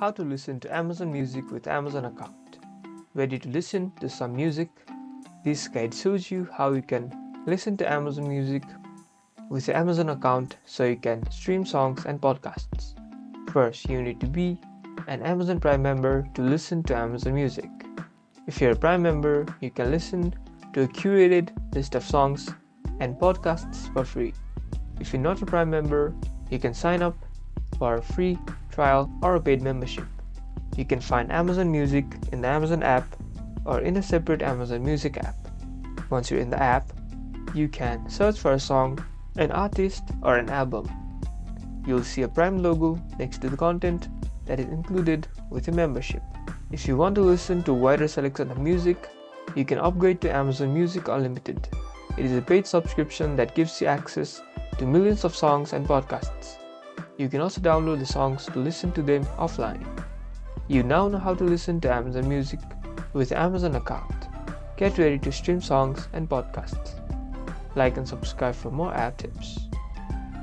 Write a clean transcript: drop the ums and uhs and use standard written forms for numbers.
how to listen to Amazon Music with Amazon account. Ready to listen to some music? This guide shows you how you can listen to Amazon Music with your Amazon account so you can stream songs and podcasts. First, you need to be an Amazon Prime member to listen to Amazon Music. If you're a Prime member, you can listen to a curated list of songs and podcasts for free. If you're not a Prime member, you can sign up for a free trial or a paid membership. You can find Amazon Music in the Amazon app or in a separate Amazon Music app. Once you're in the app, you can search for a song, an artist, or an album. You'll see a Prime logo next to the content that is included with your membership. If you want to listen to a wider selection of music, you can upgrade to Amazon Music Unlimited. It is a paid subscription that gives you access to millions of songs and podcasts. You can also download the songs to listen to them offline. You now know how to listen to Amazon Music with Amazon account. Get ready to stream songs and podcasts. Like and subscribe for more app tips.